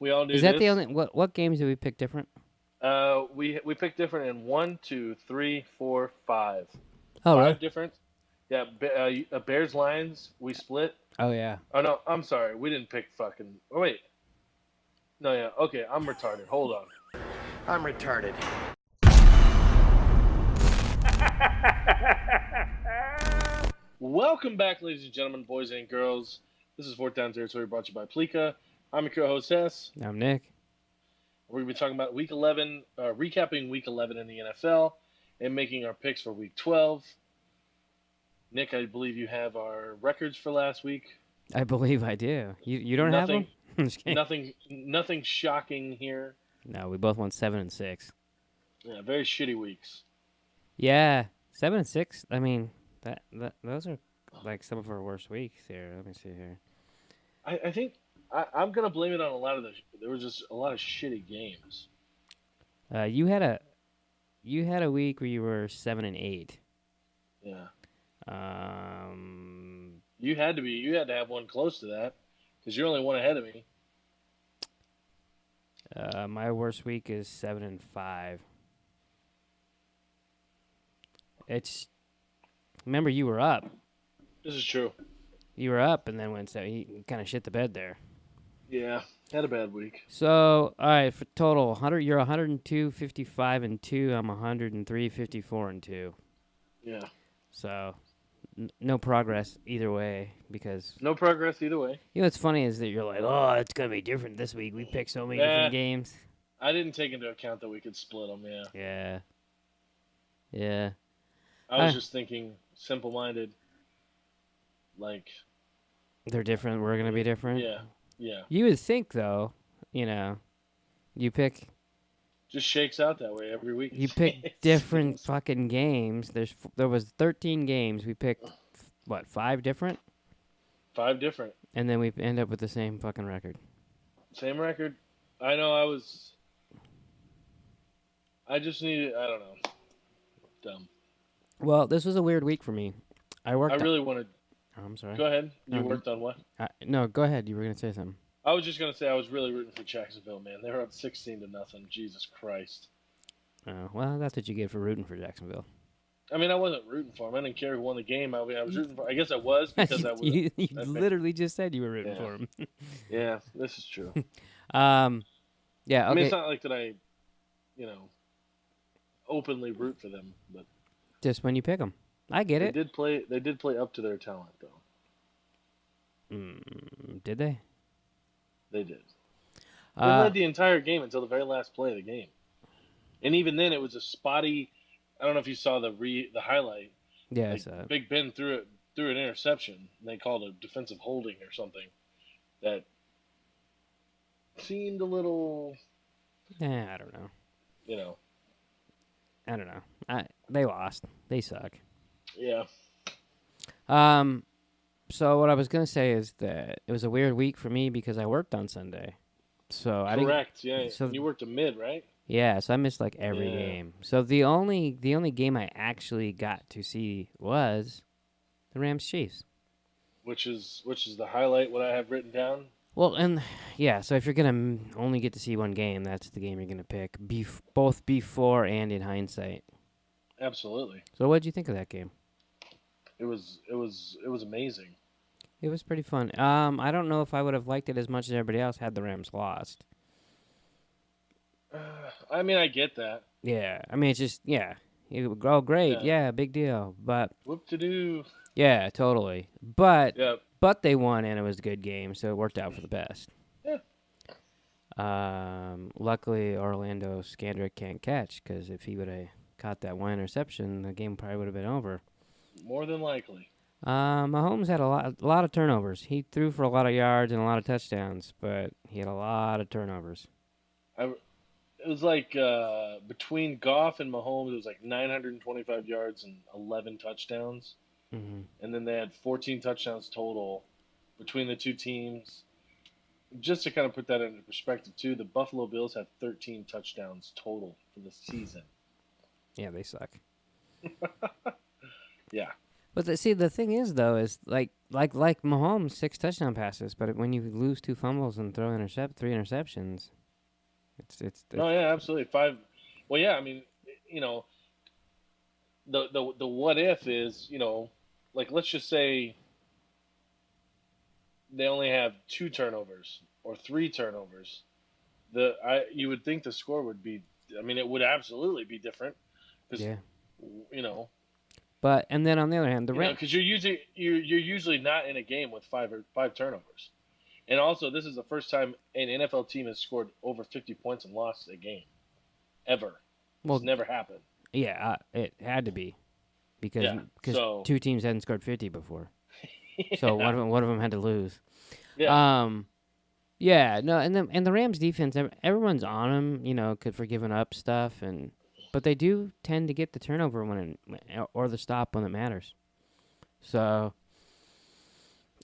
We all knew Is that this. the only what games did we pick different? We picked different in one, two, three, four, five, Oh, really? five different. Yeah, Bears Lions. We split. Oh, yeah. Oh no, I'm sorry. We didn't pick fucking. Oh wait. No, yeah. Okay, I'm retarded. Hold on. I'm retarded. Welcome back, ladies and gentlemen, boys and girls. This is Fourth Down Territory, brought to you by Pleeka. I'm your co-host Hess. I'm Nick. We're going to be talking about Week 11, recapping Week 11 in the NFL, and making our picks for Week 12. Nick, I believe you have our records for last week. I believe I do. You don't have them? Nothing, I'm just kidding. nothing shocking here. No, we both won 7 and 6. Yeah, very shitty weeks. Yeah, 7 and 6. I mean, that those are like some of our worst weeks here. Let me see here. I think I'm gonna blame it on a lot of there was just a lot of shitty games. You had a week where you were 7 and 8. Yeah, Um, you had to have one close to that because you're only one ahead of me. my worst week is 7 and 5. It's remember you were up. This is true. You were up and then went so he kind of shit the bed there. Yeah, had a bad week. So, all right, for total 100 you're 102 55 and 2. I'm 103 54 and 2. Yeah, So, no progress either way because no progress either way. you know what's funny is that you're like, "Oh, it's going to be different this week. We picked so many Nah, different games." I didn't take into account that we could split them. Yeah, Yeah. Yeah. I was just thinking simple-minded. Like, They're different. We're going to be different. yeah, yeah. You would think though, you pick Just shakes out that way every week. You pick different fucking games. There was 13 games. We picked what 5 different, 5 different. and then we end up with the same fucking record. Same record. I know. I just needed. I don't know. Dumb. Well, this was a weird week for me. I worked. I really wanted. Oh, I'm sorry. Go ahead. You No, worked on what? no, go ahead. You were gonna say something. I was just gonna say I was really rooting for Jacksonville, man. They were up 16-0. Jesus Christ. Oh, well, that's what you get for rooting for Jacksonville. I mean, I wasn't rooting for him. I didn't care who won the game. I was rooting for. I guess I was because I was. you literally just said you were rooting Yeah. for him. Yeah, this is true. Yeah. Okay. I mean, it's not like that I, openly root for them, but Just when you pick them, I get they it. did play. They did play up to their talent, though. Did they? They did. They led the entire game until the very last play of the game, and even then, it was a spotty. I don't know if you saw the highlight. Yeah. Like, Big Ben threw an interception. And they called a defensive holding or something that seemed a little. I don't know. You know. I don't know. They lost. They suck. Yeah. So what I was gonna say is that it was a weird week for me because I worked on Sunday. So I didn't. Correct. Yeah. So you worked a mid, right? yeah, so I missed like every Yeah. game. So the only game I actually got to see was the Rams Chiefs. Which is the highlight. What I have written down. Well, and yeah, so if you're gonna only get to see one game, that's the game you're gonna pick. Both before and in hindsight. Absolutely. So what did you think of that game? It was amazing. It was pretty fun. I don't know if I would have liked it as much as everybody else had the Rams lost. I mean, I get that. Yeah, I mean it's just oh great, Yeah. yeah, big deal. But Whoop to do. yeah, totally. But Yeah. they won and it was a good game, so it worked out for the best. Yeah. Luckily Orlando Scandrick can't catch because if he would have caught that one interception, the game probably would have been over. More than likely. Mahomes had a lot of turnovers. He threw for a lot of yards and a lot of touchdowns, but he had a lot of turnovers. It was like between Goff and Mahomes, it was like 925 yards and 11 touchdowns. Mm-hmm. And then they had 14 touchdowns total between the two teams. Just to kind of put that into perspective, too, the Buffalo Bills had 13 touchdowns total for the season. Yeah, they suck. Yeah. But the thing is, though, is like like Mahomes, 6 touchdown passes, but when you lose 2 fumbles and throw 3 interceptions, it's No, yeah, absolutely. Five. Well, yeah. I mean, you know, the what if is, like let's just say they only have 2 turnovers or 3 turnovers. You would think the score would be. I mean, it would absolutely be different because yeah. you know But and then on the other hand, the Ram. because you're usually not in a game with five turnovers, and also this is the first time an NFL team has scored over 50 points and lost a game ever. It's Well, never happened. yeah, it had to be because Yeah. So 2 teams hadn't scored 50 before. So yeah, one of them had to lose. yeah. Um, yeah, no, and the Rams defense, everyone's on them, for giving up stuff, but they do tend to get the turnover or the stop when it matters. So,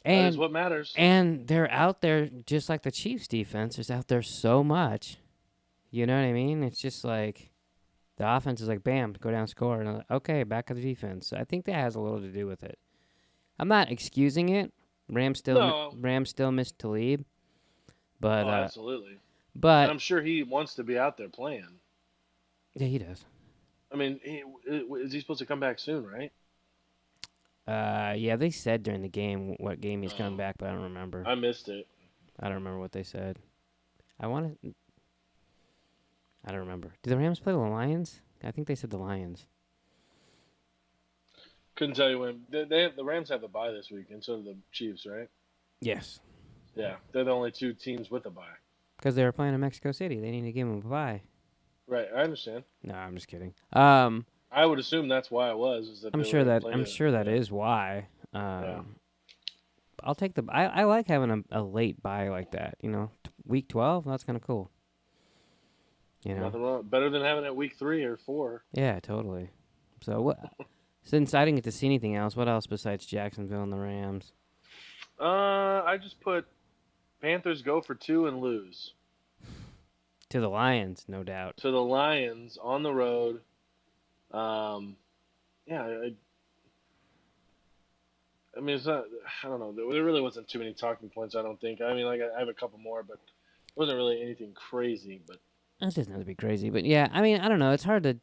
That is and what matters. and they're out there just like the Chiefs defense is out there so much. You know what I mean? It's just like the offense is like, bam, go down, score, and I'm like, okay, back to the defense. I think that has a little to do with it. I'm not excusing it. No. Rams still missed Talib, but Oh, absolutely. And but I'm sure he wants to be out there playing. yeah, he does. I mean, is he supposed to come back soon, right? Yeah, they said during the game what game he's coming Oh, back, but I don't remember. I missed it. I don't remember what they said. I want to. I don't remember. Did the Rams play the Lions? I think they said the Lions. Couldn't tell you when. The Rams have a bye this week, and so do the Chiefs, right? Yes, Yeah, they're the only 2 teams with a bye. because they were playing in Mexico City. They need to give them a bye. Right, I understand. No, I'm just kidding. I would assume that's why it was. Is that I'm they sure were that playing is why. Yeah. I'll take the. I like having a late bye like that. Week 12. That's kind of cool. Nothing wrong. Better than having it week 3 or 4. Yeah, totally. So what? Since I didn't get to see anything else, what else besides Jacksonville and the Rams? I just put Panthers go for 2 and lose To the Lions, no doubt. to the Lions on the road. Yeah, I mean, it's not. I don't know. There really wasn't too many talking points. I don't think. I mean, like I have a couple more, but it wasn't really anything crazy. But It doesn't have to be crazy, but yeah, I mean, I don't know. It's hard to.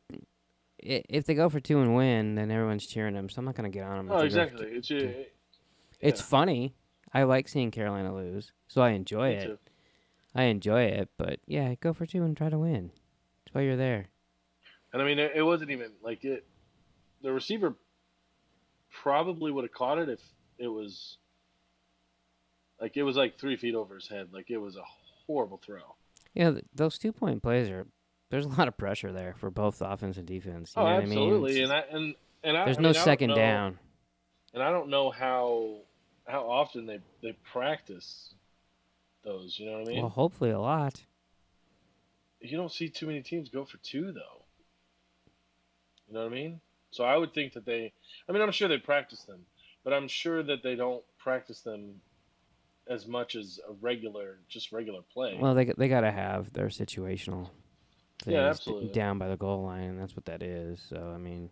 If they go for 2 and win, then everyone's cheering them. So I'm not gonna get on them. oh, exactly. It's Yeah, funny. I like seeing Carolina lose, so I enjoy me it. too. I enjoy it, but yeah, go for 2 and try to win. That's why you're there. And I mean, it wasn't even like it. The receiver probably would have caught it if it was like 3 feet over his head. Like it was a horrible throw. Yeah, those 2-point plays there's a lot of pressure there for both the offense and defense. You Oh, know what I mean? absolutely. There's I no mean, I don't second know, down. and I don't know how often they practice those. You know what I mean? Well, hopefully a lot. You don't see too many teams go for 2 though. You know what I mean? So I would think that they. I mean, I'm sure they practice them, but I'm sure that they don't practice them as much as just regular play. Well, they got to have their situational things Yeah, absolutely. down by the goal line, and that's what that is. So I mean,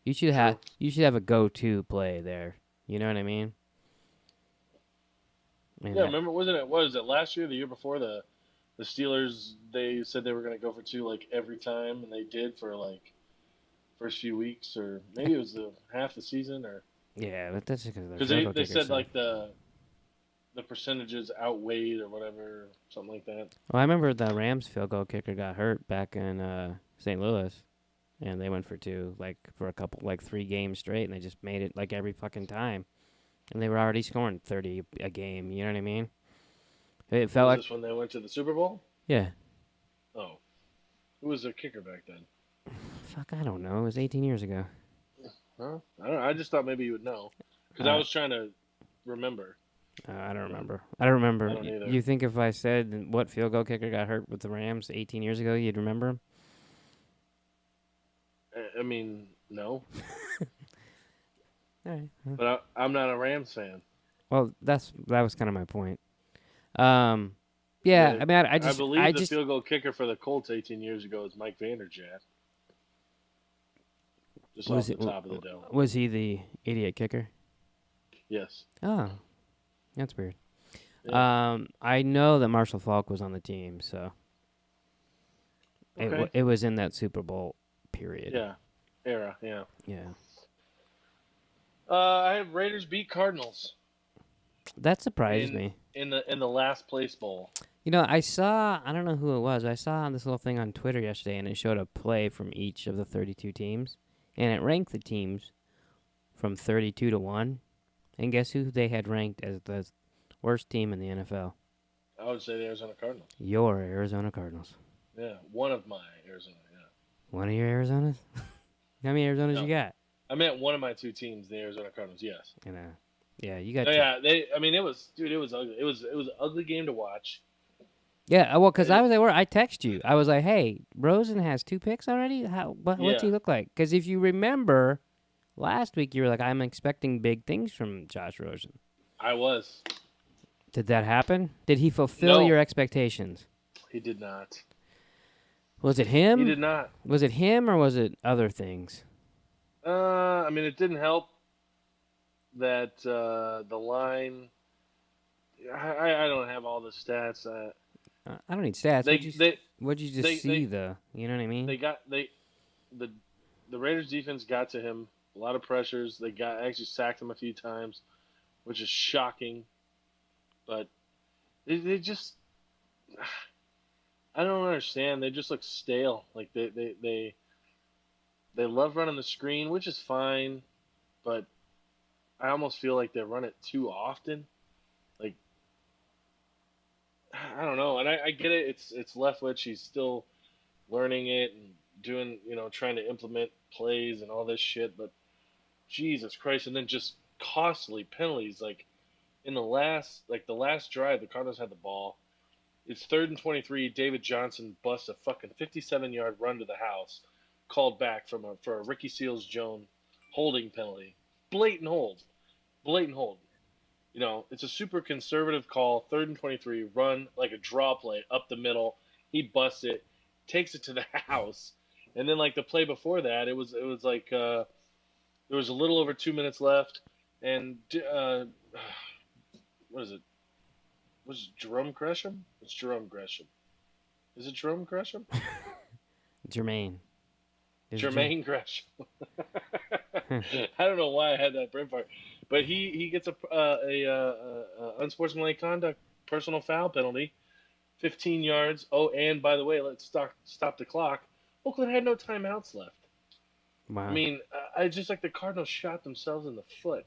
you should True. have a go-to play there. You know what I mean? And Yeah, remember, was it last year, the year before, the Steelers, they said they were going to go for 2 like every time, and they did for like first few weeks, or maybe it was the half the season, or yeah, but that's because they said like the percentages outweighed or whatever, something like that. Well, I remember the Rams field goal kicker got hurt back in St. Louis, and they went for 2 like for 3 games straight, and they just made it like every fucking time, and they were already scoring 30 a game. You know what I mean? It felt Was like this when they went to the Super Bowl? yeah. Oh, who was their kicker back then? Fuck, I don't know. It was 18 years ago. Huh? I don't know. I just thought maybe you would know, because I was trying to remember. I don't remember. I don't remember. I don't either. You think if I said what field goal kicker got hurt with the Rams 18 years ago, you'd remember him? I mean, no. All right. But I'm not a Rams fan. Well, that was kind of my point. Yeah. I mean, I believe the field goal kicker for the Colts 18 years ago is Mike Vanderjagt. Just off the top of the dome. Was he the idiot kicker? Yes. Oh, that's weird. Yeah. I know that Marshall Falk was on the team, so Okay. it was in that Super Bowl period. Yeah. Era. Yeah. Yeah. I have Raiders beat Cardinals That surprised in me. the last place bowl. You know, I don't know who it was. I saw this little thing on Twitter yesterday, and it showed a play from each of the 32 teams, and it ranked the teams from 32 to 1. And guess who they had ranked as the worst team in the NFL? I would say the Arizona Cardinals. Your Arizona Cardinals. Yeah, one of my Arizona. Yeah. One of your Arizonas? How many Arizonas No, you got? I meant one of my two teams, the Arizona Cardinals. Yes. You know, yeah, you got No, two. yeah, I mean, it was ugly. It was an ugly game to watch. Yeah, well, because It- I was at work, I text you. I was like, "Hey, Rosen has 2 picks already. What's Yeah. he look like?" Because if you remember, last week you were like, "I'm expecting big things from Josh Rosen." I was. Did that happen? Did he fulfill No. your expectations? He did not. Was it He him? did not. Was it him or was it other things? I mean, it didn't help that the line. I don't have all the stats. I don't need stats. They What'd you just they- see, though? You know what I mean? the Raiders defense got to him. A lot of pressures. They actually sacked him a few times, which is shocking. But they just, I don't understand. They just look stale. Like they love running the screen, which is fine, but I almost feel like they run it too often. Like, I don't know. And I get it. It's Leftwich. He's still learning it and doing, trying to implement plays and all this shit. But Jesus Christ! And then just costly penalties. Like in the last drive, the Cardinals had the ball. It's 3rd and 23. David Johnson busts a fucking 57-yard run to the house, called back for a Ricky Seals-Jones holding penalty. Blatant hold. It's a super conservative call. 3rd and 23. Run like a draw play up the middle. He busts it, takes it to the house, and then like the play before that, it was like there was a little over 2 minutes left, and what is it? Was it Jerome Gresham? It's Jerome Gresham. Is it Jerome Gresham? Jermaine. Jermaine Gresham. I don't know why I had that brain fart, but he gets a unsportsmanlike conduct personal foul penalty, 15 yards. Oh, and by the way, let's stop the clock. Oakland had no timeouts left. Wow. I mean, I just like the Cardinals shot themselves in the foot.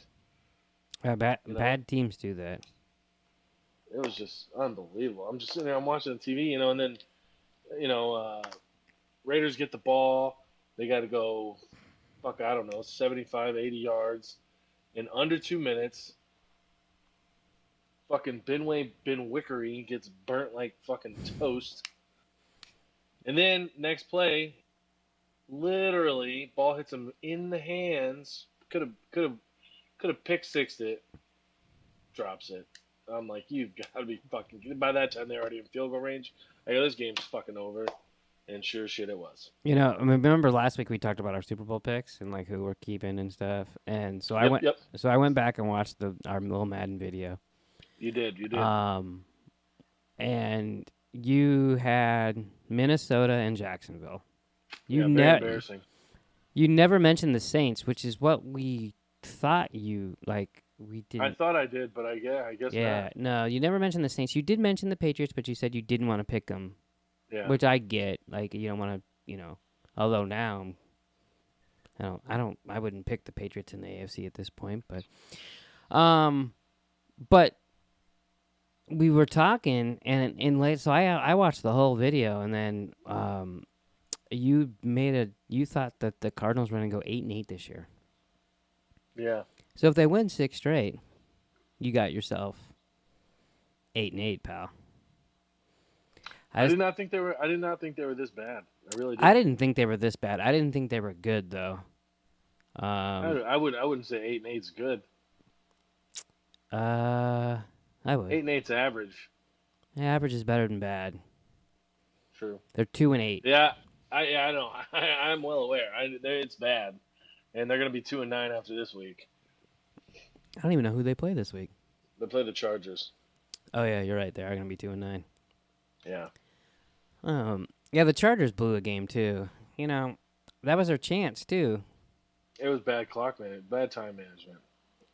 Bad teams do that. It was just unbelievable. I'm just sitting there, I'm watching the TV, and then, Raiders get the ball. They got to go, I don't know, 75, 80 yards in under 2 minutes. Fucking Ben Wickery gets burnt like fucking toast. And then next play, literally, ball hits him in the hands. Could have pick-sixed it. Drops it. I'm like, you've got to be fucking. By that time, they're already in field goal range. I go, this game's fucking over. And sure shit, it was. I remember last week we talked about our Super Bowl picks and like who we're keeping and stuff. And so I went back and watched our little Madden video. You did. And you had Minnesota and Jacksonville. Very embarrassing. You never mentioned the Saints, which is what we thought you like. We didn't. I thought I did, but I guess yeah, not. no, you never mentioned the Saints. You did mention the Patriots, but you said you didn't want to pick them. Yeah. Which I get. Like you don't want to, Although now, I wouldn't pick the Patriots in the AFC at this point, but we were talking and late. So I watched the whole video, and then you thought that the Cardinals were going to go 8-8 this year. Yeah. So if they win 6 straight, you got yourself 8-8, pal. I did not think they were this bad. I really did. I didn't think they were this bad. I didn't think they were good though. I wouldn't say 8-8's good. I would. 8-8's average. Yeah, average is better than bad. True. They're 2-8. Yeah, I know. I'm well aware. It's bad, and they're gonna be 2-9 after this week. I don't even know who they play this week. They play the Chargers. Oh yeah, you're right. They are going to be 2-9. Yeah. Yeah, the Chargers blew a game too. You know, that was their chance too. It was bad bad time management.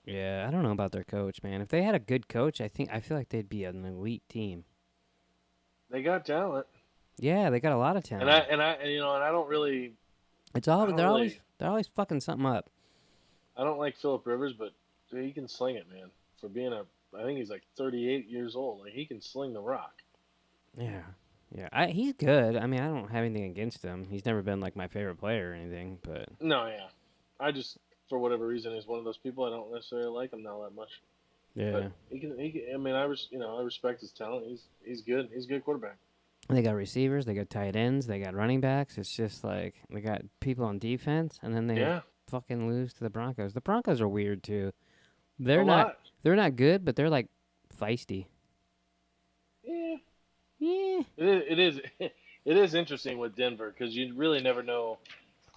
Yeah, I don't know about their coach, man. If they had a good coach, I feel like they'd be an elite team. They got talent. Yeah, they got a lot of And talent. I don't really. It's all I don't they're always fucking something up. I don't like Phillip Rivers, but dude, he can sling it, man. For being I think he's like 38 years old. Like he can sling the rock. Yeah. Yeah, he's good. I mean, I don't have anything against him. He's never been like my favorite player or anything, but No, yeah. I just, for whatever reason, is one of those people I don't necessarily like him now that much. yeah. But he can. I mean, I respect his talent. He's good. He's a good quarterback. They got receivers, they got tight ends, they got running backs. It's just like they got people on defense, and then they fucking lose to the Broncos. The Broncos are weird too. They're not good, but they're like feisty. Yeah. Yeah. It is. It is interesting with Denver because you really never know.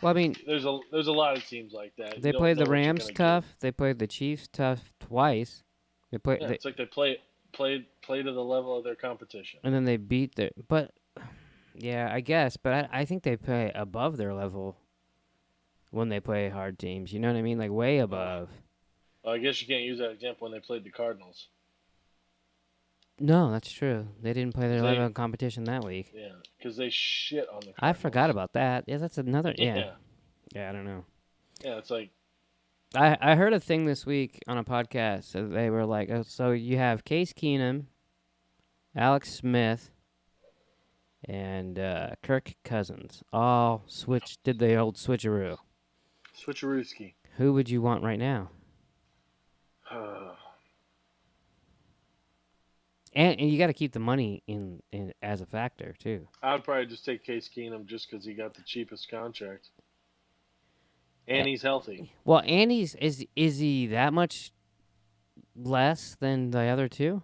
Well, I mean, there's a lot of teams like that. They played the Rams tough. They played the Chiefs tough twice. They played. Yeah, it's like they play to the level of their competition. And then they beat their. But yeah, I guess. But I think they play above their level when they play hard teams. You know what I mean? Like way above. Well, I guess you can't use that example when they played the Cardinals. No, that's true. They didn't play their level of competition that week. Yeah, because they shit on the Cardinals. I forgot about that. Yeah, that's another. Yeah. Yeah, I don't know. Yeah, it's like. I heard a thing this week on a podcast. So they were like, oh, so you have Case Keenum, Alex Smith, and Kirk Cousins all did the old switcheroo. Switcherooski. Who would you want right now? And you got to keep the money in as a factor too. I would probably just take Case Keenum just because he got the cheapest contract, and he's healthy. Well, and is he that much less than the other two?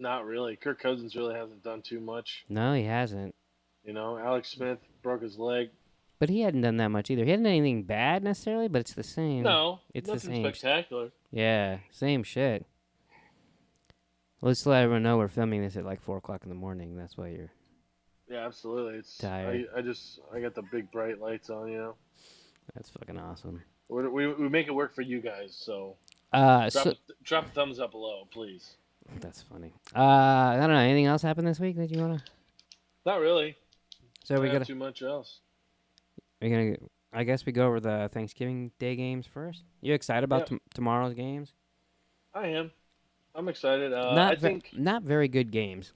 Not really. Kirk Cousins really hasn't done too much. No, he hasn't. You know, Alex Smith broke his leg. But he hadn't done that much either. He hadn't done anything bad necessarily, but it's the same. No, it's nothing the same. Spectacular. Yeah, same shit. Let's let everyone know we're filming this at like 4 o'clock in the morning. That's why you're. Yeah, absolutely. It's tired. I got the big bright lights on, you know. That's fucking awesome. We make it work for you guys, so. Drop a thumbs up below, please. That's funny. I don't know. Anything else happened this week that you wanna? Not really. So we got too much else. I guess we go over the Thanksgiving Day games first. You excited about tomorrow's games? I am. I'm excited. Not very good games.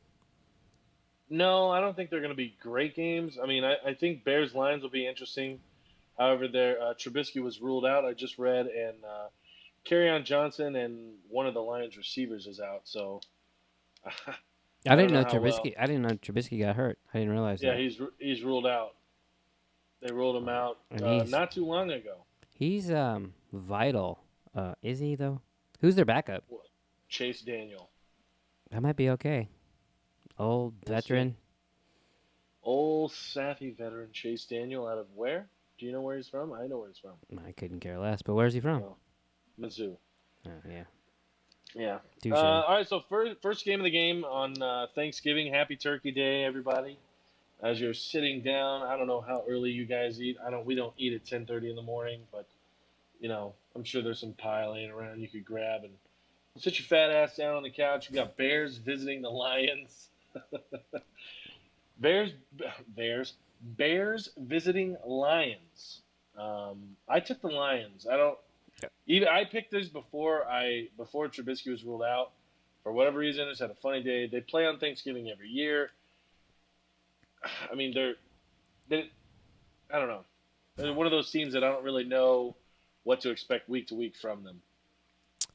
No, I don't think they're going to be great games. I mean, I think Bears Lions will be interesting. However, Trubisky was ruled out. I just read, and Kerryon Johnson and one of the Lions receivers is out. So I didn't know Trubisky. I didn't know Trubisky got hurt. I didn't realize that. Yeah, he's ruled out. They ruled him out not too long ago. He's vital. Is he though? Who's their backup? Chase Daniel. That might be okay. Old veteran. Old Safi veteran Chase Daniel out of where? Do you know where he's from? I know where he's from. I couldn't care less. But where's he from? Oh, Mizzou. Yeah. Yeah. All right. So first game of the game on Thanksgiving. Happy Turkey Day, everybody. As you're sitting down, I don't know how early you guys eat. We don't eat at 10:30 in the morning, but you know, I'm sure there's some pie laying around you could grab and sit your fat ass down on the couch. You got Bears visiting the Lions. Bears visiting Lions. I took the Lions. I picked this before Trubisky was ruled out. For whatever reason, I just had a funny day. They play on Thanksgiving every year. I mean, I don't know. They're one of those teams that I don't really know what to expect week to week from them.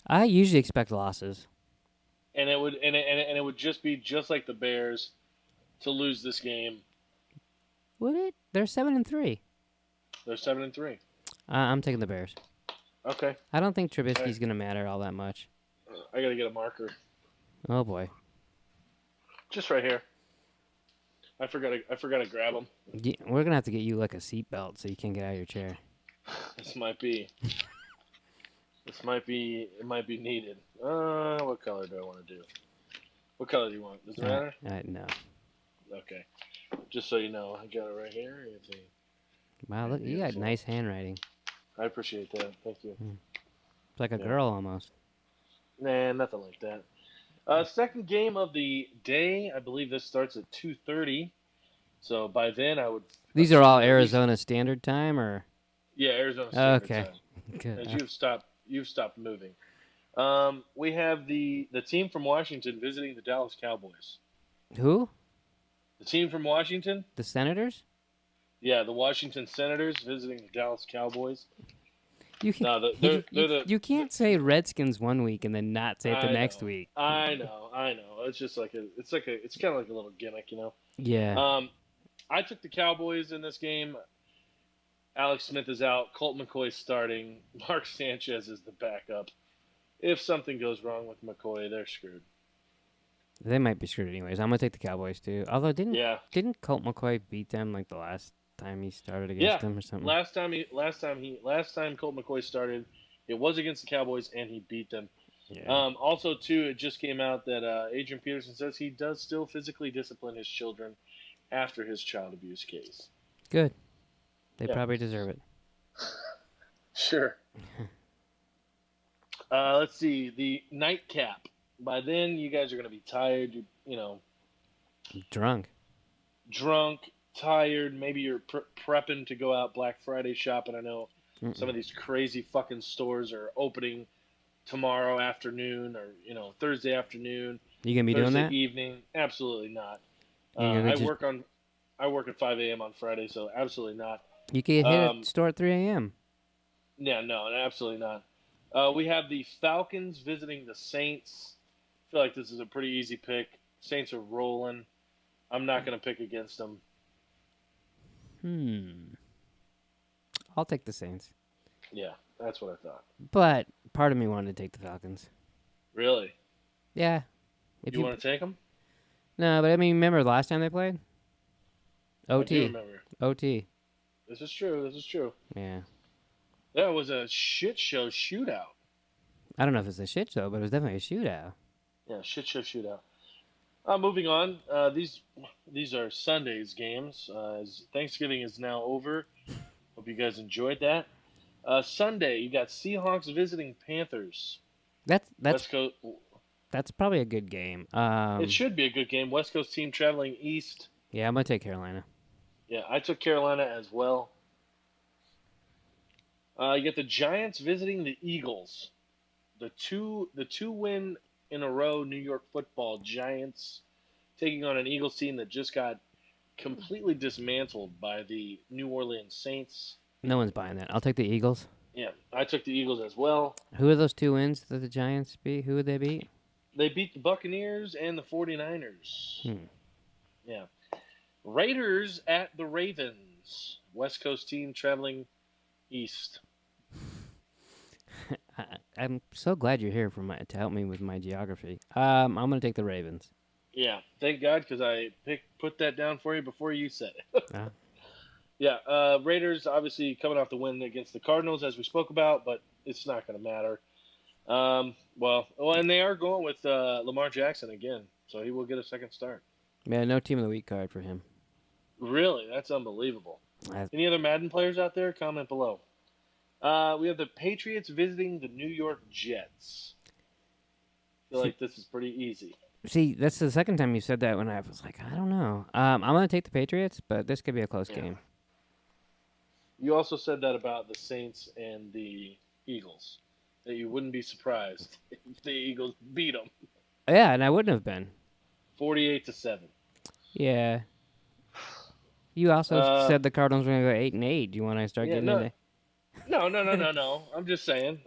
I usually expect losses. And it would just be just like the Bears to lose this game. Would it? They're 7-3. They're 7-3. I'm taking the Bears. Okay. I don't think Trubisky's gonna matter all that much. I gotta get a marker. Oh boy. Just right here. I forgot to grab them. We're gonna have to get you like a seatbelt so you can't get out of your chair. This might be. It might be needed. What color do I want to do? What color do you want? Does it matter? No. Okay. Just so you know, I got it right here. Wow, look, you got Beautiful. nice handwriting. I appreciate that. Thank you. It's like a Yeah. girl almost. Nah, nothing like that. Second game of the day. I believe this starts at 2:30. So by then, I would. These are all assume at least- Arizona Standard Time, or Yeah, Arizona Standard okay, Time. good. As you've stopped moving. We have the team from Washington visiting the Dallas Cowboys. Who? The team from Washington? The Senators? Yeah, the Washington Senators visiting the Dallas Cowboys. You can, No, you can't say Redskins one week and then not say it the next week. I know. It's just it's kind of like a little gimmick, you know. Yeah. I took the Cowboys in this game. Alex Smith is out. Colt McCoy starting. Mark Sanchez is the backup. If something goes wrong with McCoy, they're screwed. They might be screwed anyways. I'm gonna take the Cowboys too. Although didn't Colt McCoy beat them like the last time he started against them or something? Last time Colt McCoy started, it was against the Cowboys and he beat them. Yeah. Also, too, it just came out that Adrian Peterson says he does still physically discipline his children after his child abuse case. Good. They probably deserve it. Sure. Let's see. The nightcap. By then, you guys are going to be tired. You know, Drunk, tired. Maybe you're prepping to go out Black Friday shopping. I know some of these crazy fucking stores are opening tomorrow afternoon or Thursday afternoon. You gonna be doing that? Evening? Absolutely not. I work at 5 a.m. on Friday, so absolutely not. You can hit a store at 3 a.m. Yeah, no, absolutely not. We have the Falcons visiting the Saints. I feel like this is a pretty easy pick. Saints are rolling. I'm not going to pick against them. I'll take the Saints. Yeah, that's what I thought. But part of me wanted to take the Falcons. Really? Yeah. You want to take them? No, but I mean, remember the last time they played? OT. I do remember. OT. This is true. Yeah. That was a shit show shootout. I don't know if it's a shit show, but it was definitely a shootout. Yeah, shit show shootout. Moving on. These are Sunday's games. As Thanksgiving is now over. Hope you guys enjoyed that. Sunday, you got Seahawks visiting Panthers. That's West Coast. That's probably a good game. It should be a good game. West Coast team traveling east. Yeah, I'm gonna take Carolina. Yeah, I took Carolina as well. You get the Giants visiting the Eagles. The two win in a row New York Football Giants taking on an Eagles team that just got completely dismantled by the New Orleans Saints. No one's buying that. I'll take the Eagles. Yeah, I took the Eagles as well. Who are those two wins that the Giants beat? Who would they beat? They beat the Buccaneers and the 49ers. Yeah. Raiders at the Ravens. West Coast team traveling east. I'm so glad you're here to help me with my geography. I'm going to take the Ravens. Yeah, thank God, because I put that down for you before you said it. Yeah, Raiders obviously coming off the win against the Cardinals, as we spoke about, but it's not going to matter. And they are going with Lamar Jackson again, so he will get a second start. Yeah, no team of the week card for him. Really? That's unbelievable. Any other Madden players out there? Comment below. We have the Patriots visiting the New York Jets. I feel like this is pretty easy. See, that's the second time you said that when I was like, I don't know. I'm going to take the Patriots, but this could be a close game. You also said that about the Saints and the Eagles, that you wouldn't be surprised if the Eagles beat them. Yeah, and I wouldn't have been. 48-7. Yeah. You also said the Cardinals were going to go 8-8. Do you want to start getting into? No. I'm just saying.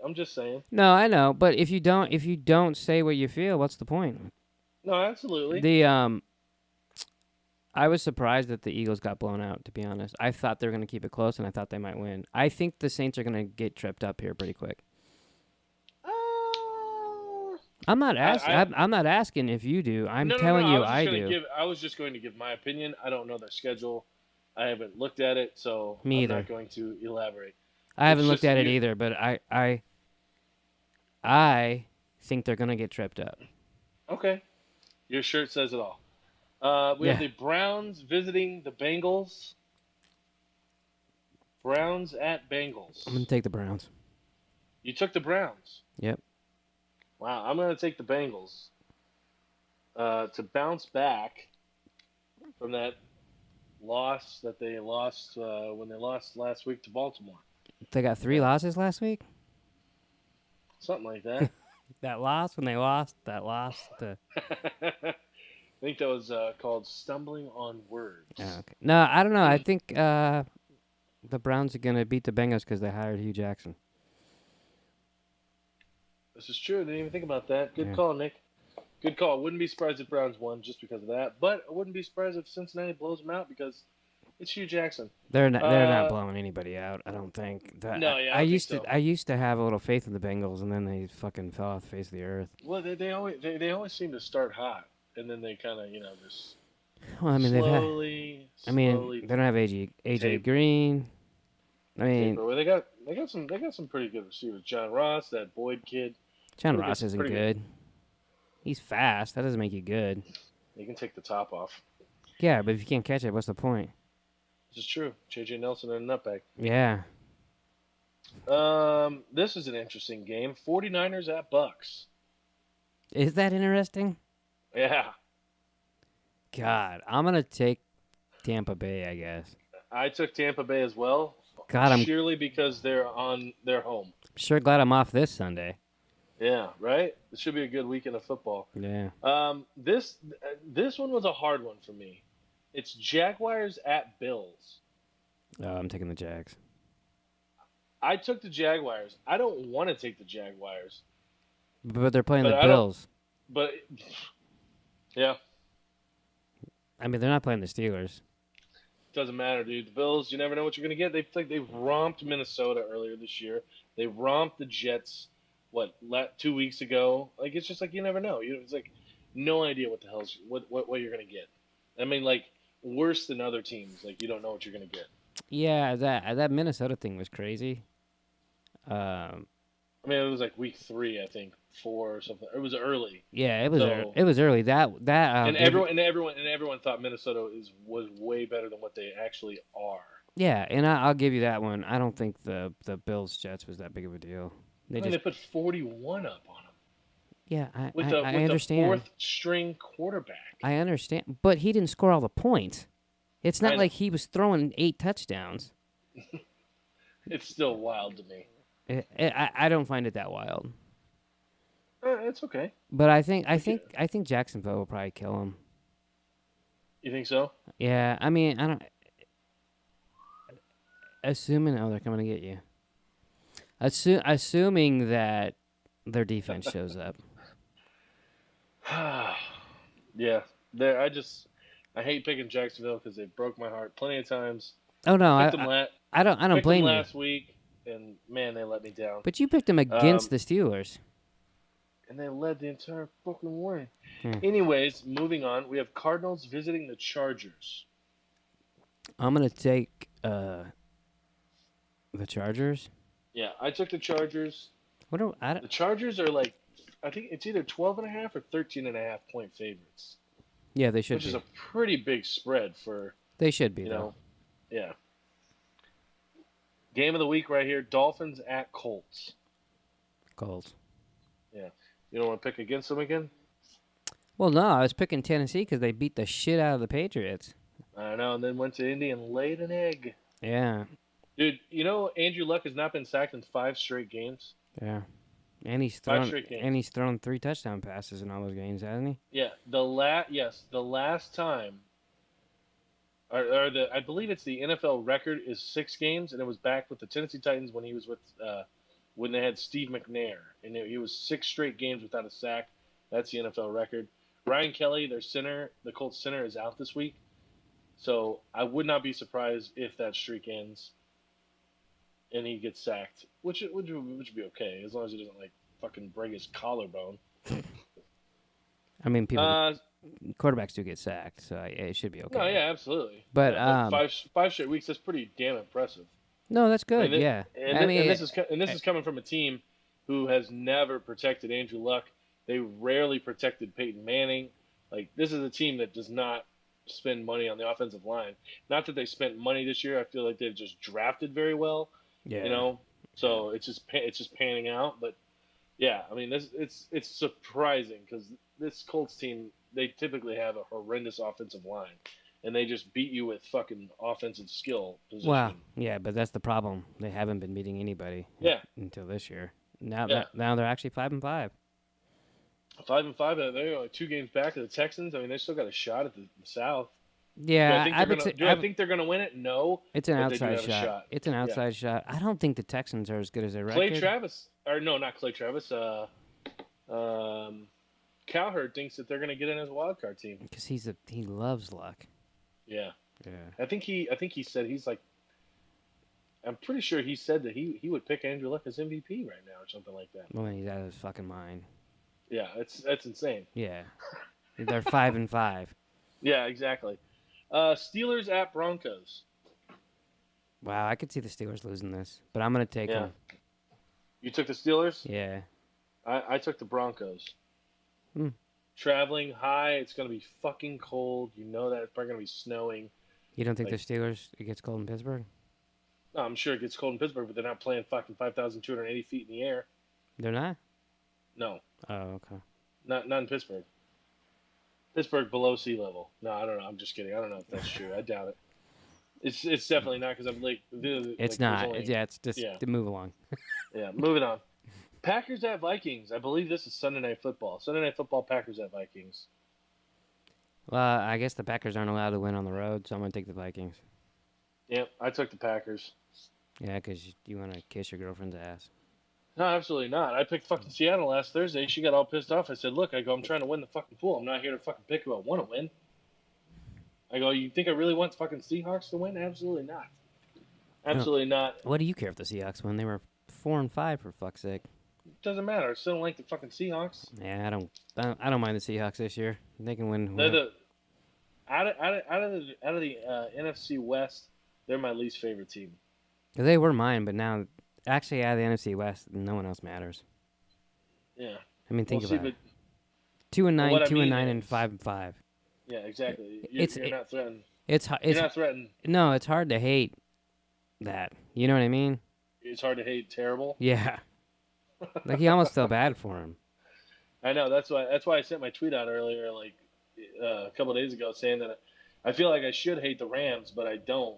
No, I know, but if you don't say what you feel, what's the point? No, absolutely. I was surprised that the Eagles got blown out, to be honest. I thought they were going to keep it close, and I thought they might win. I think the Saints are going to get tripped up here pretty quick. I'm not asking. I'm not asking if you do. I'm telling you I do. I was just going to give my opinion. I don't know their schedule. I haven't looked at it, so Me either. I'm not going to elaborate. I haven't looked at it either, but I think they're gonna get tripped up. Okay. Your shirt says it all. We have Yeah, the Browns visiting the Bengals. Browns at I'm gonna Bengals. take the Browns. You took the Browns. Yep. Wow, I'm going to take the Bengals to bounce back from that loss that they lost when they lost last week to Baltimore. They got 3 Yeah, losses last week. something like that. That loss when they lost. That loss to. I think that was called stumbling on Oh, words. okay. No, I don't know. I think the Browns are gonna beat the Bengals because they hired Hugh Jackson. This is true. I didn't even think about that. Good Yeah. call, Nick. Good call. Wouldn't be surprised if Browns won just because of that. But I wouldn't be surprised if Cincinnati blows them out because it's Hugh Jackson. They're not Uh, blowing anybody out. I don't think. no, yeah, I I don't think used so. to have a little faith in the Bengals, and then they fucking fell off the face of the earth. Well, they always seem to start hot, and then they kind of just Well, I mean slowly they don't have AJ tape, Green. I mean, taper. Well, they got some pretty good receivers. John Ross, that Boyd kid, John pretty Ross good, isn't pretty good. He's fast. That doesn't make you good. He can take the top off. Yeah, but if you can't catch it, what's the point? This is true. J.J. Nelson and Nutbag. Yeah. This is an interesting game. 49ers at Bucks. Is that interesting? Yeah, God, I'm gonna take Tampa Bay, I guess. I took Tampa Bay as well. God, I'm Purely because they're on their home. sure glad I'm off this Sunday. Yeah, right. This should be a good weekend of football. Yeah. This one was a hard one for me. It's Jaguars at Bills. Oh, I'm taking the Jags. I took the Jaguars. I don't want to take the Jaguars, But they're playing But the I don't- Bills. but yeah, I mean, they're not playing the Steelers. doesn't matter, dude. The Bills, you never know what you're gonna get. They romped Minnesota earlier this year. They romped the Jets. 2 weeks ago? Like it's just like you never know. It's like no idea what the hell's what you're gonna get. I mean, like worse than other teams. Like you don't know what you're gonna get. Yeah, that Minnesota thing was crazy. I mean, it was like week 3, I think, 4 or something. It was early. Yeah, it was So- it was early. That and everyone thought Minnesota was way better than what they actually are. yeah, and I'll give you that one. I don't think the Bills Jets was that big of a deal. They put 41 up on them Yeah, with I the understand. fourth string quarterback. I understand, but he didn't score all the points. It's I not know. like he was throwing 8 touchdowns. It's still wild to me. I don't find it that wild. It's okay. But I think Jacksonville will probably kill him. You think so? Yeah, I mean, I don't. Assuming they're coming to get you. Assuming that their defense shows up. Yeah. I hate picking Jacksonville because they broke my heart plenty of times. Oh no, Picked them I don't picked blame them you. last week, and man, they let me down. But you picked them against the Steelers. And they led the entire fucking way. Hmm. Anyways, moving on. We have Cardinals visiting the Chargers. I'm gonna take the Chargers. Yeah, I took the Chargers. The The Chargers are like, I think it's either 12.5 or 13.5 point favorites, Yeah, they should which be. is a pretty big spread for, They should be you though. know, yeah. Game of the week right here: Dolphins at Colts. Colts. You don't want to pick against them again? Well, no, I was picking Tennessee because they beat the shit out of the Patriots. I know, and then went to Indy and laid an egg. Yeah, Dude, Andrew Luck has not been sacked in 5 straight games. yeah. And he's 5 thrown straight games. and he's thrown 3 touchdown passes in all those games, hasn't he? Yeah, the last time, I believe it's the NFL record is 6 games, and it was back with the Tennessee Titans when he was with when they had Steve McNair, and he was 6 straight games without a sack. That's the NFL record. Ryan Kelly, their center, the Colts center, is out this week, so I would not be surprised if that streak ends and he gets sacked, which would be okay as long as he doesn't like fucking break his collarbone. I mean, quarterbacks do get sacked, so it should be okay. No, yeah, absolutely. But, Yeah, five straight weeks—that's pretty damn impressive. No, that's good. And yeah, and, I mean, this is coming from a team who has never protected Andrew Luck. They rarely protected Peyton Manning. Like, this is a team that does not spend money on the offensive line. Not that they spent money this year. I feel like they've just drafted very well. Yeah. You know, so it's just panning out. But yeah, I mean, it's surprising because this Colts team, they typically have a horrendous offensive line, and they just beat you with fucking offensive skill position. Well, yeah, but that's the problem. They haven't been beating anybody. Yeah. Until this year. Now they're actually 5-5. 5-5. They're like 2 games back of the Texans. I mean, they still got a shot at the South. Yeah, Do I think they're gonna win it? No. It's an but they do outside have a shot. It's an outside shot. I don't think the Texans are as good as their record. Clay Travis, or no, not Clay Travis. Cowherd thinks that they're gonna get in as a wild card team because he loves Luck. Yeah. Yeah. I think he said he's like. I'm pretty sure he said that he would pick Andrew Luck as MVP right now or something like that. Well, he's out of his fucking mind. Yeah, that's insane. Yeah, they're 5-5. Yeah, exactly. Steelers at Broncos. Wow, I could see the Steelers losing this, but I'm gonna take them. You took the Steelers? Yeah. I took the Broncos. Hmm. Traveling high, it's gonna be fucking cold. You know that it's probably gonna be snowing. You don't think the Steelers it gets cold in Pittsburgh? No, I'm sure it gets cold in Pittsburgh, but they're not playing fucking 5,280 feet in the air. They're not? No. Oh, okay. Not in Pittsburgh. Pittsburgh below sea level. No, I don't know. I'm just kidding. I don't know if that's true. I doubt it. It's definitely not because I'm like. It's not. It's just to move along. Yeah, moving on. Packers at Vikings. I believe this is Sunday Night Football. Sunday Night Football, Packers at Vikings. Well, I guess the Packers aren't allowed to win on the road, so I'm going to take the Vikings. Yep, I took the Packers. Yeah, because you want to kiss your girlfriend's ass. No, absolutely not. I picked fucking Seattle last Thursday. She got all pissed off. I said, look, I'm trying to win the fucking pool. I'm not here to fucking pick who I want to win. I go, you think I really want fucking Seahawks to win? Absolutely not. Absolutely not. What do you care if the Seahawks win? They were 4-5 for fuck's sake. It doesn't matter. I still don't like the fucking Seahawks. Yeah, I don't mind the Seahawks this year. They can win. They're out of the NFC West. They're my least favorite team. They were mine, but now, actually, out of the NFC West, no one else matters. Yeah. I mean, think about it. 2-9, 2-9, and 5-5. Yeah, exactly. You're not threatened. You're not threatened. No, it's hard to hate that. You know what I mean? It's hard to hate terrible. Yeah. Like, you almost feel bad for him. I know. That's why I sent my tweet out earlier, like a couple of days ago, saying that I feel like I should hate the Rams, but I don't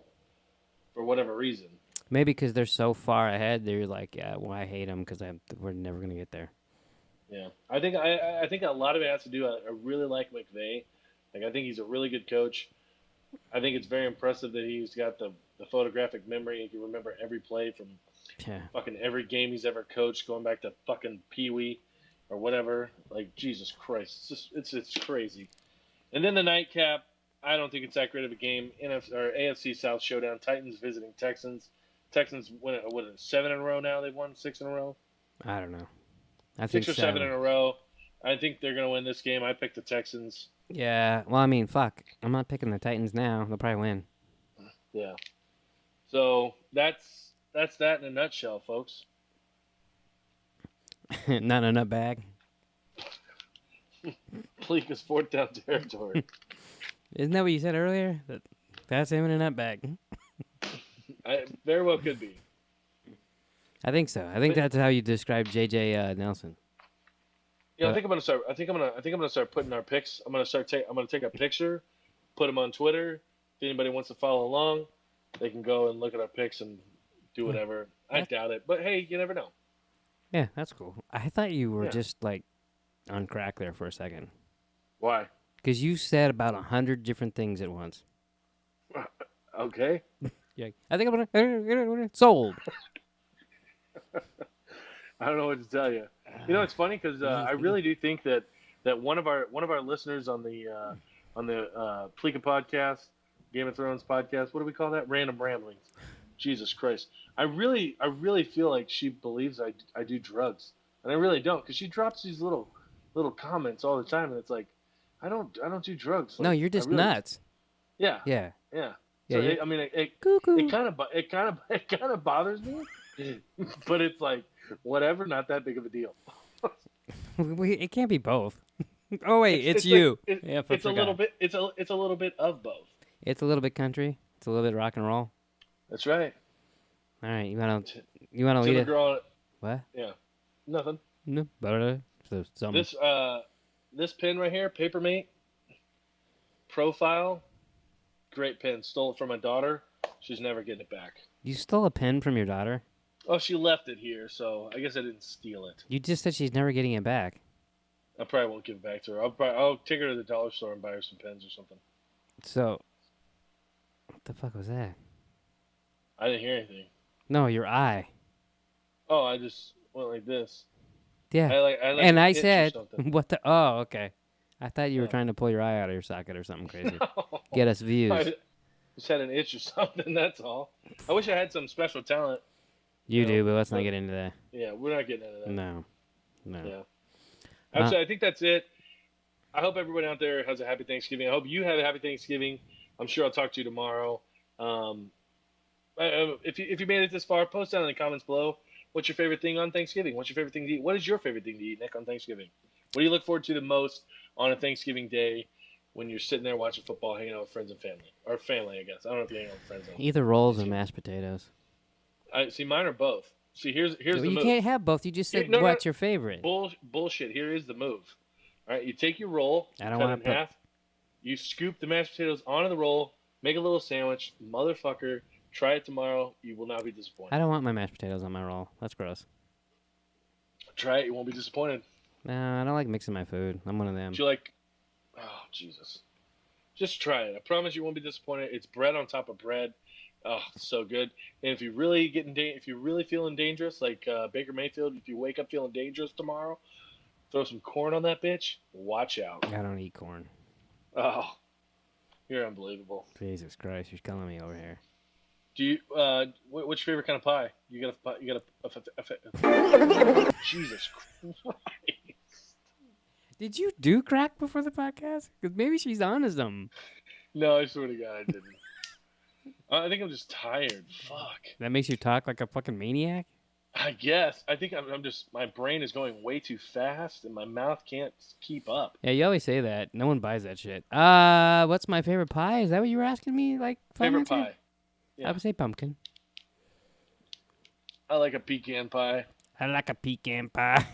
for whatever reason. Maybe because they're so far ahead, they're like, yeah, well, I hate them because we're never going to get there. Yeah, I think a lot of it has to do. I really like McVay. Like, I think he's a really good coach. I think it's very impressive that he's got the photographic memory. He can remember every play from fucking every game he's ever coached, going back to fucking Pee Wee or whatever. Like, Jesus Christ, it's crazy. And then the nightcap. I don't think it's that great of a game. AFC South showdown. Titans visiting Texans. Texans win it. What is it, 7 in a row now? They've won 6 in a row. I don't know. I 6 or 7 in a row. I think they're going to win this game. I picked the Texans. Yeah. Well, I mean, fuck. I'm not picking the Titans now. They'll probably win. Yeah. So that's that in a nutshell, folks. Not a nutbag. Pleeka's 4th down territory. Isn't that what you said earlier? That's him in a nutbag. Very well could be. I think so. I think that's how you describe JJ Nelson. Yeah, I think I'm gonna start. I think I'm gonna start putting our picks. I'm gonna take a picture, put them on Twitter. If anybody wants to follow along, they can go and look at our picks and do whatever. I doubt it, but hey, you never know. Yeah, that's cool. I thought you were just like on crack there for a second. Why? Because you said about 100 different things at once. Okay. Yeah, I think I'm gonna sold. I don't know what to tell you. You know, it's funny because I really do think that one of our listeners on the Pleeka podcast, Game of Thrones podcast, what do we call that? Random Ramblings. Jesus Christ. I really feel like she believes I do drugs, and I really don't, because she drops these little comments all the time, and it's like, I don't do drugs. Like, no, you're just nuts. Yeah. Yeah. Yeah. Yeah, so it kind of bothers me, but it's like, Whatever, not that big of a deal. It can't be both. Oh wait, it's like- you. it- Yeah, it's a little bit. It's a little bit of both. It's a little bit country. It's a little bit rock and roll. That's right. All right, you wanna To lead the it? girl. What? Yeah. Nothing. No, so some. This pin right here, Papermate Profile, great pin. Stole it from my daughter. She's never getting it back. You stole a pen from your daughter? Oh, she left it here, so I guess I didn't steal it. You just said she's never getting it back. I probably won't give it back to her. I'll take her to the dollar store and buy her some pens or something. So, what the fuck was that? I didn't hear anything. No, your eye. Oh, I just went like this. Yeah. I like And an I itch or said, something. what the? Oh, okay. I thought you were Yeah. trying to pull your eye out of your socket or something crazy. No. Get us views. I just had an itch or something. That's all. I wish I had some special talent. You No, do, but let's not but- get into that. Yeah, we're not getting into that. No. Yeah. Actually, I think that's it. I hope everyone out there has a happy Thanksgiving. I hope you have a happy Thanksgiving. I'm sure I'll talk to you tomorrow. If you made it this far, post down in the comments below. What's your favorite thing on Thanksgiving? What's your favorite thing to eat? What is your favorite thing to eat, Nick, on Thanksgiving? What do you look forward to the most on a Thanksgiving day when you're sitting there watching football, hanging out with friends and family? Or family, I guess. I don't know if you hang out with friends. Either rolls or mashed potatoes. I see. Mine are both. See, here's Well, the you move. can't have both. You just said, No, no, what's your favorite? Bullshit. Here is the move. All right, you take your roll, I don't cut wanna it in put- half. You scoop the mashed potatoes onto the roll, make a little sandwich. Motherfucker, try it tomorrow. You will not be disappointed. I don't want my mashed potatoes on my roll. That's gross. Try it. You won't be disappointed. No, I don't like mixing my food. I'm one of them. Do you like? Oh Jesus! Just try it. I promise you won't be disappointed. It's bread on top of bread. Oh, so good. And if you really if you're really feeling dangerous, like Baker Mayfield, if you wake up feeling dangerous tomorrow, throw some corn on that bitch. Watch out. I don't eat corn. Oh, you're unbelievable. Jesus Christ, you're killing me over here. Do you? What's your favorite kind of pie? You got Jesus Christ! Did you do crack before the podcast? Because maybe she's on to something. No, I swear to God, I didn't. I think I'm just tired. Fuck. That makes you talk like a fucking maniac? I guess. I think I'm just. My brain is going way too fast, and my mouth can't keep up. Yeah, you always say that. No one buys that shit. What's my favorite pie? Is that what you were asking me? Like, 5 Favorite minutes ago? pie? Yeah. I would say pumpkin. I like a pecan pie. I like a pecan pie.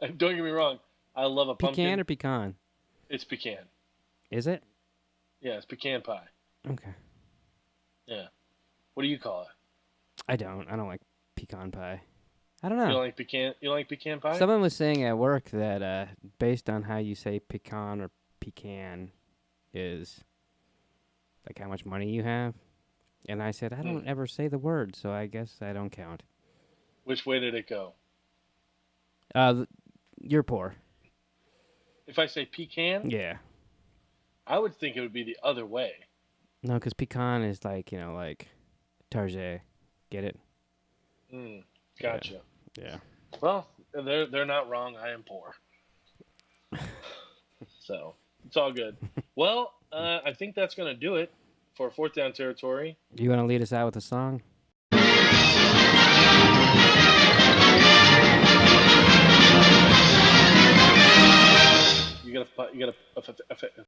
Don't get me wrong. I love a pumpkin. Pecan or pecan? It's pecan. Is it? Yeah, it's pecan pie. Okay. Yeah. What do you call it? I don't like pecan pie. I don't You know. don't like pecan? You don't like pecan pie? Someone was saying at work that based on how you say pecan or pecan is like how much money you have. And I said, I don't ever say the word, so I guess I don't count. Which way did it go? You're poor. If I say pecan, Yeah. I would think it would be the other way. No, because pecan is like, like Target. Get it? Gotcha. Yeah. Well, they're not wrong. I am poor. So it's all good. Well, I think that's gonna do it for Fourth Down Territory. Do you want to lead us out with a song? You gotta